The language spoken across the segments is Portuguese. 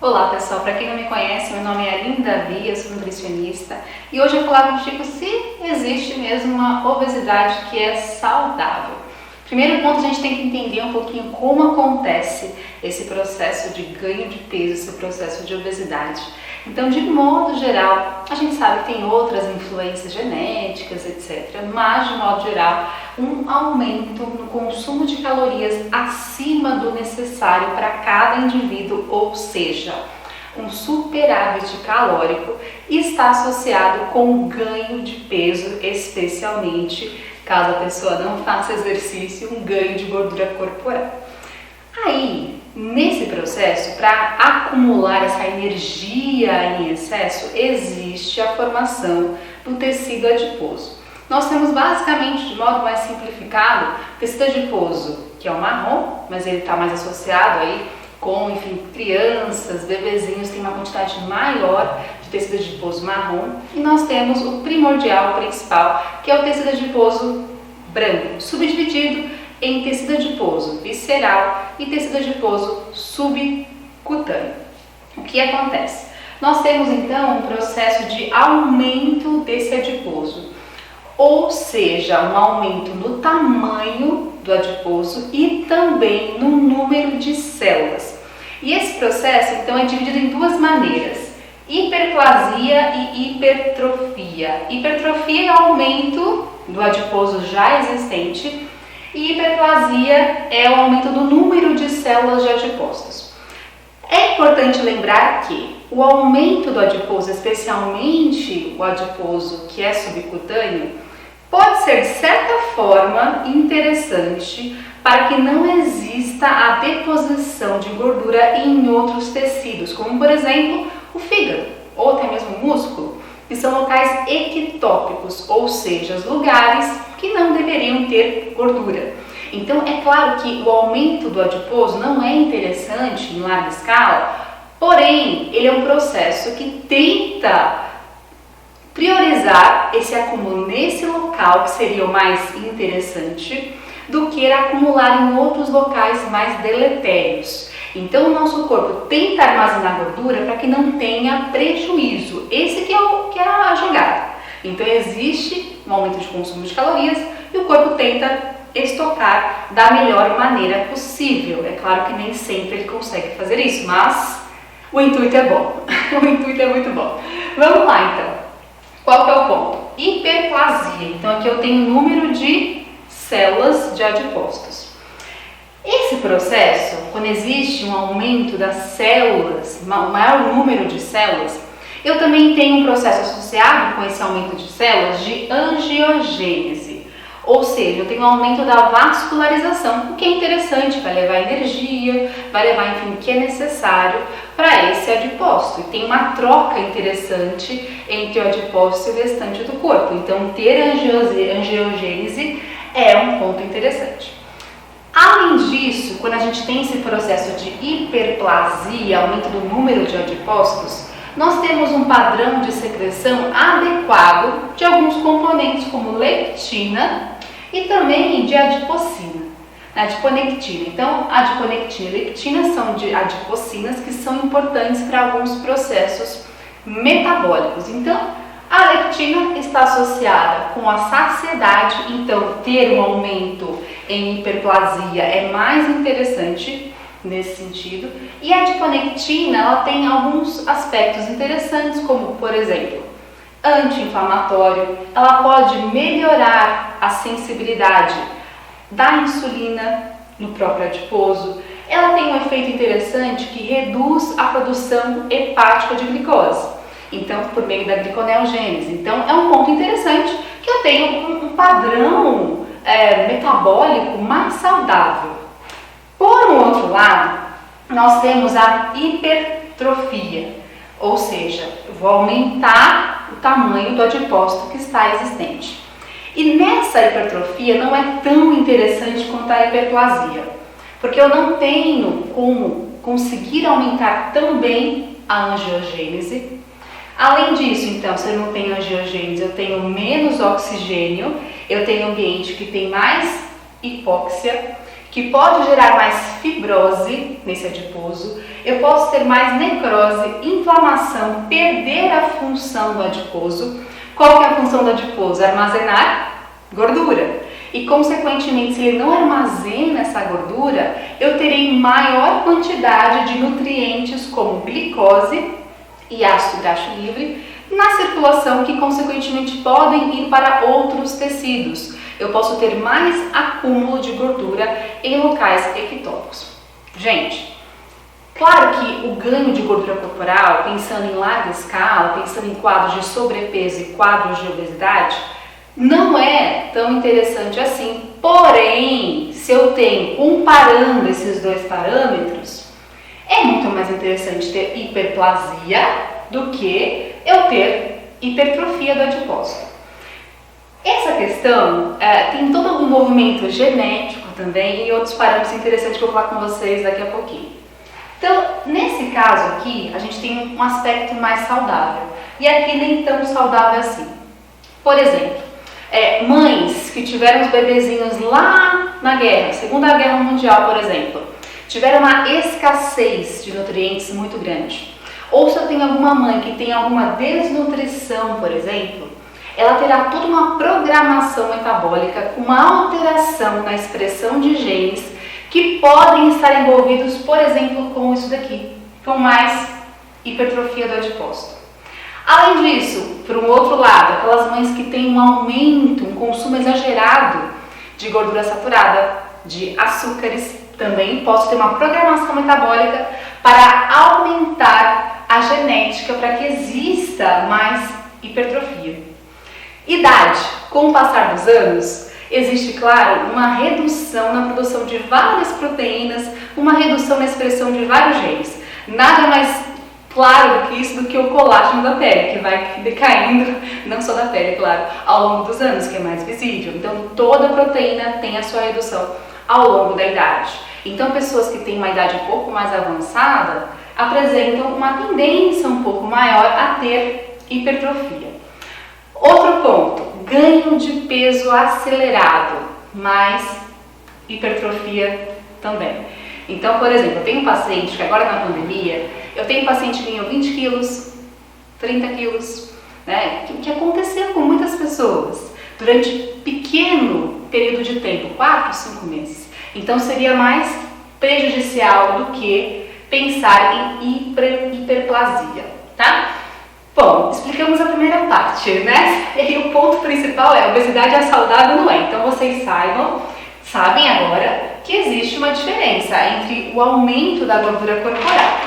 Olá pessoal, para quem não me conhece, meu nome é Aline Davi, eu sou nutricionista e hoje eu vou falar contigo se existe mesmo uma obesidade que é saudável. Primeiro ponto, a gente tem que entender um pouquinho como acontece esse processo de ganho de peso, esse processo de obesidade. Então, de modo geral, a gente sabe que tem outras influências genéticas, etc. Mas, de modo geral, um aumento no consumo de calorias acima do necessário para cada indivíduo, ou seja, um superávit calórico, está associado com o ganho de peso, especialmente caso a pessoa não faça exercício, um ganho de gordura corporal. Aí, nesse processo, para acumular essa energia em excesso, existe a formação do tecido adiposo. Nós temos basicamente, de modo mais simplificado, tecido adiposo, que é o marrom, mas ele está mais associado aí com, enfim, crianças, bebezinhos, tem uma quantidade maior de tecido adiposo marrom. E nós temos o primordial, o principal, que é o tecido adiposo branco, subdividido em tecido adiposo visceral e tecido adiposo subcutâneo. O que acontece? Nós temos então um processo de aumento desse adiposo, ou seja, um aumento no tamanho do adiposo e também no número de células. E esse processo então é dividido em duas maneiras: hiperplasia e hipertrofia. Hipertrofia é o aumento do adiposo já existente e hiperplasia é o aumento do número de células de adipócitos. É importante lembrar que o aumento do adiposo, especialmente o adiposo que é subcutâneo, pode ser de certa forma interessante para que não exista a deposição de gordura em outros tecidos, como por exemplo o fígado ou até mesmo o músculo, que são locais ectópicos, ou seja, os lugares que não deveriam ter gordura. Então é claro que o aumento do adiposo não é interessante em larga escala, porém ele é um processo que tenta priorizar esse acúmulo nesse local, que seria o mais interessante, do que acumular em outros locais mais deletérios. Então o nosso corpo tenta armazenar gordura para que não tenha prejuízo. Esse que é a jogada. Então existe um aumento de consumo de calorias e o corpo tenta estocar da melhor maneira possível. É claro que nem sempre ele consegue fazer isso, mas o intuito é bom. O intuito é muito bom. Vamos lá então. Qual que é o ponto? Hiperplasia. Então aqui eu tenho o número de células de adipócitos. Esse processo, quando existe um aumento das células, um maior número de células, eu também tenho um processo associado com esse aumento de células de angiogênese. Ou seja, eu tenho um aumento da vascularização, o que é interessante, vai levar energia, vai levar, enfim, o que é necessário para esse adipócito. E tem uma troca interessante entre o adipócito e o restante do corpo. Então, ter angiogênese é um ponto interessante. Além disso, quando a gente tem esse processo de hiperplasia, aumento do número de adipócitos, nós temos um padrão de secreção adequado de alguns componentes como leptina e também de adipocina, adiponectina. Então, adiponectina e leptina são de adipocinas que são importantes para alguns processos metabólicos. Então, a leptina está associada com a saciedade, então ter um aumento em hiperplasia é mais interessante nesse sentido. E a adiponectina, ela tem alguns aspectos interessantes, como por exemplo, anti-inflamatório, ela pode melhorar a sensibilidade da insulina no próprio adiposo, ela tem um efeito interessante que reduz a produção hepática de glicose, então por meio da gliconeogênese. Então é um ponto interessante que eu tenho um padrão metabólico mais saudável. Por um outro lado, nós temos a hipertrofia, ou seja, eu vou aumentar o tamanho do adipócito que está existente. E nessa hipertrofia não é tão interessante quanto a hiperplasia, porque eu não tenho como conseguir aumentar tão bem a angiogênese. Além disso, então, se eu não tenho angiogênese, eu tenho menos oxigênio, eu tenho um ambiente que tem mais hipóxia, que pode gerar mais fibrose nesse adiposo, eu posso ter mais necrose, inflamação, perder a função do adiposo. Qual que é a função do adiposo? Armazenar gordura. E, consequentemente, se ele não armazena essa gordura, eu terei maior quantidade de nutrientes como glicose e ácido graxo livre na circulação, que, consequentemente, podem ir para outros tecidos. Eu posso ter mais acúmulo de gordura em locais ectópicos. Gente, claro que o ganho de gordura corporal, pensando em larga escala, pensando em quadros de sobrepeso e quadros de obesidade, não é tão interessante assim. Porém, se eu tenho, comparando esses dois parâmetros, é muito mais interessante ter hiperplasia do que eu ter hipertrofia do adipócito. Essa questão tem todo um movimento genético também e outros parâmetros interessantes que eu vou falar com vocês daqui a pouquinho. Então, nesse caso aqui, a gente tem um aspecto mais saudável e aqui nem tão saudável assim. Por exemplo, mães que tiveram os bebezinhos lá na guerra, Segunda Guerra Mundial, por exemplo, tiveram uma escassez de nutrientes muito grande. Ou se eu tenho alguma mãe que tem alguma desnutrição, por exemplo, ela terá toda uma programação metabólica com uma alteração na expressão de genes que podem estar envolvidos, por exemplo, com isso daqui, com mais hipertrofia do adipócito. Além disso, por um outro lado, aquelas mães que têm um aumento, um consumo exagerado de gordura saturada, de açúcares, também posso ter uma programação metabólica para aumentar a genética para que exista mais hipertrofia. Idade. Com o passar dos anos, existe, claro, uma redução na produção de várias proteínas, uma redução na expressão de vários genes. Nada mais claro do que isso, do que o colágeno da pele, que vai decaindo, não só da pele, claro, ao longo dos anos, que é mais visível. Então, toda proteína tem a sua redução ao longo da idade. Então, pessoas que têm uma idade um pouco mais avançada apresentam uma tendência um pouco maior a ter hipertrofia. Outro ponto, ganho de peso acelerado, mais hipertrofia também. Então, por exemplo, eu tenho um paciente que agora na pandemia, eu tenho um paciente que ganhou 20 quilos, 30 quilos, né, que aconteceu com muitas pessoas durante pequeno período de tempo, 4, 5 meses. Então, seria mais prejudicial do que pensar em hiperplasia, tá? Bom, explicamos a primeira parte, né? E o ponto principal é, a obesidade é saudável, não é? Então vocês sabem agora que existe uma diferença entre o aumento da gordura corporal.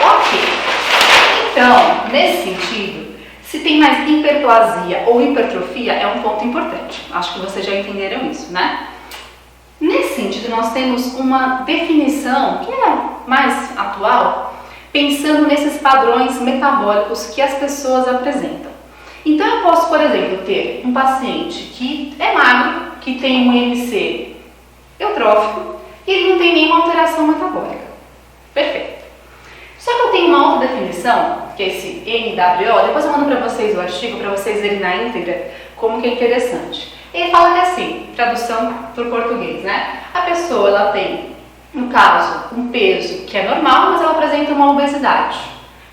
Ok. Então, nesse sentido, se tem mais hiperplasia ou hipertrofia é um ponto importante. Acho que vocês já entenderam isso, né? Nesse sentido, nós temos uma definição que é mais atual, pensando nesses padrões metabólicos que as pessoas apresentam. Então, eu posso, por exemplo, ter um paciente que é magro, que tem um IMC eutrófico e ele não tem nenhuma alteração metabólica. Perfeito. Só que eu tenho uma outra definição, que é esse NWO, depois eu mando para vocês o artigo, para vocês verem na íntegra como que é interessante. Ele fala que assim, tradução para o português, né? A pessoa, ela tem, no caso, um peso que é normal, mas ela apresenta uma obesidade.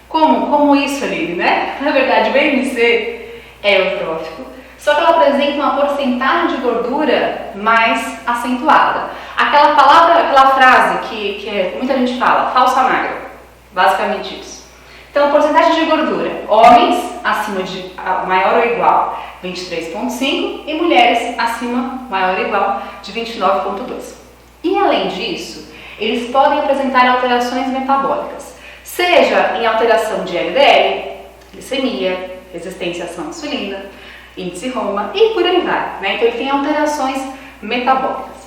Como isso, Aline, né? Na verdade, o IMC é eutrófico, só que ela apresenta uma porcentagem de gordura mais acentuada. Aquela palavra, aquela frase que muita gente fala, falsa magra, basicamente isso. Então, porcentagem de gordura, homens acima de maior ou igual 23,5 e mulheres acima maior ou igual de 29,2. E além disso, eles podem apresentar alterações metabólicas, seja em alteração de LDL, glicemia, resistência à ação à insulina, índice Roma e por aí vai, né? Então ele tem alterações metabólicas.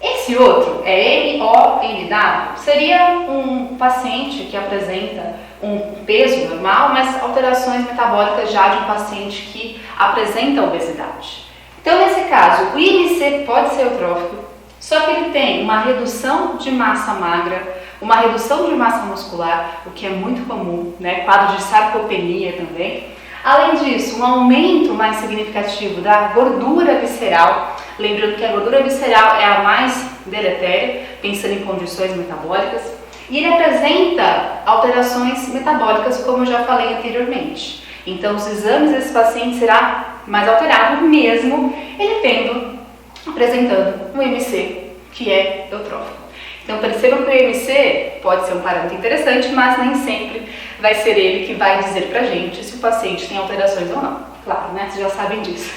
Esse outro é MONW, seria um paciente que apresenta um peso normal, mas alterações metabólicas já de um paciente que apresenta obesidade. Então, nesse caso, o IMC pode ser eutrófico, só que ele tem uma redução de massa magra, uma redução de massa muscular, o que é muito comum, né? Quadro de sarcopenia também. Além disso, um aumento mais significativo da gordura visceral. Lembrando que a gordura visceral é a mais deletério, pensando em condições metabólicas, e ele apresenta alterações metabólicas, como eu já falei anteriormente. Então, os exames desse paciente será mais alterado, mesmo ele apresentando um MC que é eutrófico. Então, percebam que o MC pode ser um parâmetro interessante, mas nem sempre vai ser ele que vai dizer pra gente se o paciente tem alterações ou não. Claro, né? Vocês já sabem disso.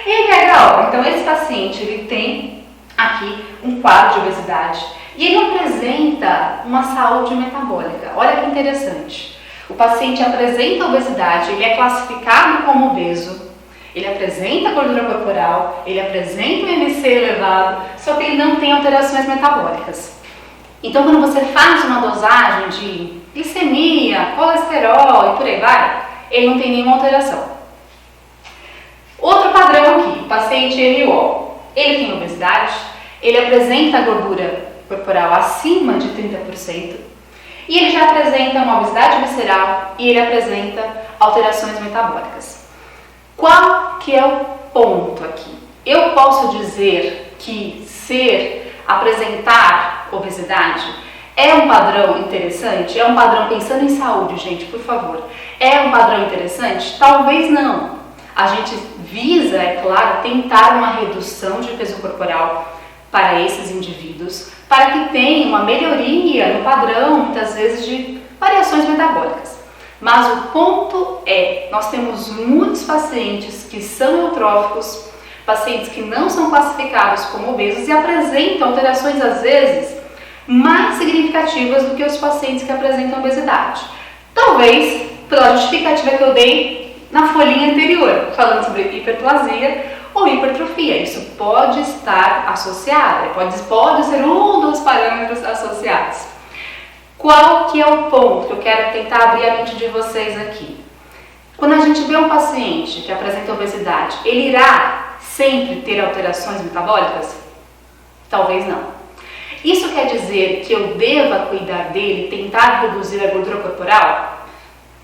E aí, legal. Então, esse paciente, ele tem aqui um quadro de obesidade e ele apresenta uma saúde metabólica. Olha que interessante. O paciente apresenta obesidade, ele é classificado como obeso, ele apresenta gordura corporal, ele apresenta um MC elevado, só que ele não tem alterações metabólicas. Então, quando você faz uma dosagem de glicemia, colesterol e por aí vai, ele não tem nenhuma alteração. Outro padrão aqui, o paciente MO, ele tem obesidade, ele apresenta gordura corporal acima de 30%, e ele já apresenta uma obesidade visceral e ele apresenta alterações metabólicas. Qual que é o ponto aqui? Eu posso dizer que apresentar obesidade é um padrão interessante? É um padrão pensando em saúde, gente, por favor. É um padrão interessante? Talvez não. A gente visa, é claro, tentar uma redução de peso corporal para esses indivíduos, para que tenha uma melhoria no padrão, muitas vezes, de variações metabólicas. Mas o ponto é, nós temos muitos pacientes que são eutróficos, pacientes que não são classificados como obesos e apresentam alterações, às vezes, mais significativas do que os pacientes que apresentam obesidade. Talvez, pela justificativa que eu dei na folhinha anterior, falando sobre hiperplasia ou hipertrofia. Isso pode estar associado, pode ser um dos parâmetros associados. Qual que é o ponto que eu quero tentar abrir a mente de vocês aqui? Quando a gente vê um paciente que apresenta obesidade, ele irá sempre ter alterações metabólicas? Talvez não. Isso quer dizer que eu deva cuidar dele, tentar reduzir a gordura corporal?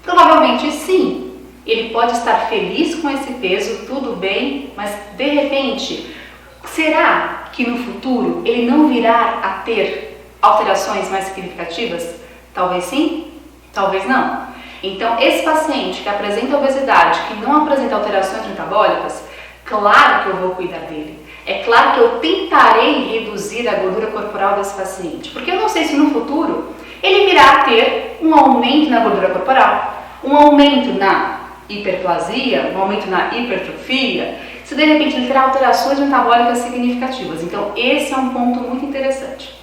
Provavelmente sim. Ele pode estar feliz com esse peso, tudo bem, mas de repente, será que no futuro ele não virá a ter alterações mais significativas? Talvez sim, talvez não. Então, esse paciente que apresenta obesidade, que não apresenta alterações metabólicas, claro que eu vou cuidar dele. É claro que eu tentarei reduzir a gordura corporal desse paciente, porque eu não sei se no futuro ele virá a ter um aumento na gordura corporal, um aumento na hiperplasia, um aumento na hipertrofia, se de repente ele terá alterações metabólicas significativas. Então, esse é um ponto muito interessante.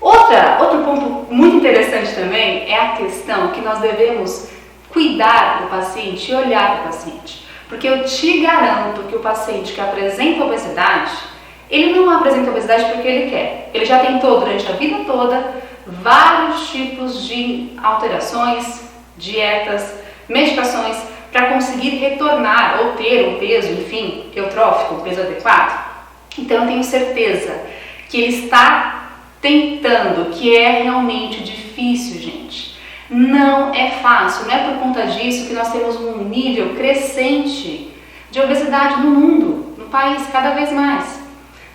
Outro ponto muito interessante também é a questão que nós devemos cuidar do paciente e olhar para o paciente. Porque eu te garanto que o paciente que apresenta obesidade, ele não apresenta obesidade porque ele quer. Ele já tentou durante a vida toda vários tipos de alterações, dietas, medicações, para conseguir retornar ou ter um peso, enfim, eutrófico, um peso adequado. Então eu tenho certeza que ele está tentando, que é realmente difícil, gente. Não é fácil, não é por conta disso que nós temos um nível crescente de obesidade no mundo, no país, cada vez mais,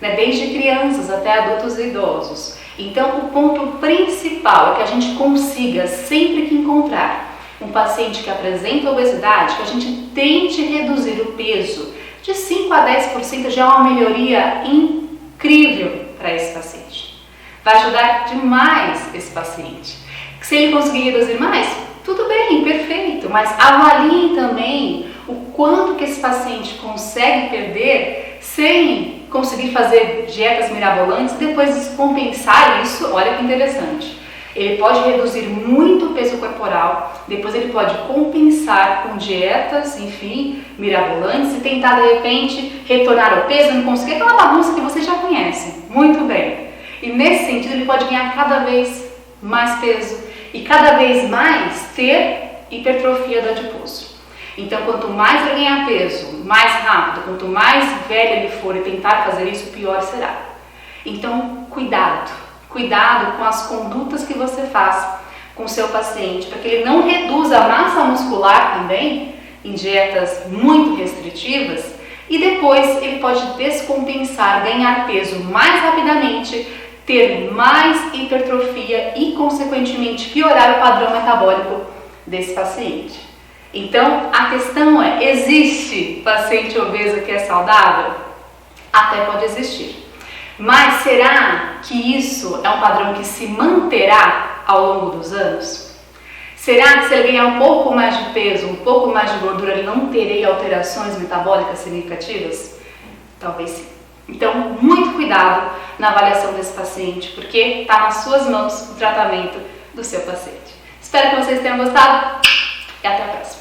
né? Desde crianças até adultos e idosos. Então o ponto principal é que a gente consiga, sempre que encontrar um paciente que apresenta obesidade, que a gente tente reduzir o peso de 5 a 10%, já é uma melhoria incrível para esse paciente. Vai ajudar demais esse paciente. Se ele conseguir reduzir mais, tudo bem, perfeito, mas avaliem também o quanto que esse paciente consegue perder sem conseguir fazer dietas mirabolantes e depois descompensar isso. Olha que interessante. Ele pode reduzir muito o peso corporal, depois ele pode compensar com dietas, enfim, mirabolantes e tentar de repente retornar ao peso, não conseguir aquela bagunça que você já conhece muito bem. E nesse sentido ele pode ganhar cada vez mais peso e cada vez mais ter hipertrofia do adiposo. Então quanto mais ele ganhar peso, mais rápido, quanto mais velho ele for e tentar fazer isso, pior será. Então cuidado com as condutas que você faz com o seu paciente, para que ele não reduza a massa muscular também em dietas muito restritivas e depois ele pode descompensar, ganhar peso mais rapidamente, ter mais hipertrofia e, consequentemente, piorar o padrão metabólico desse paciente. Então, a questão é, existe paciente obeso que é saudável? Até pode existir. Mas será que isso é um padrão que se manterá ao longo dos anos? Será que se ele ganhar um pouco mais de peso, um pouco mais de gordura, ele não terei alterações metabólicas significativas? Talvez sim. Então, muito cuidado na avaliação desse paciente, porque está nas suas mãos o tratamento do seu paciente. Espero que vocês tenham gostado e até a próxima.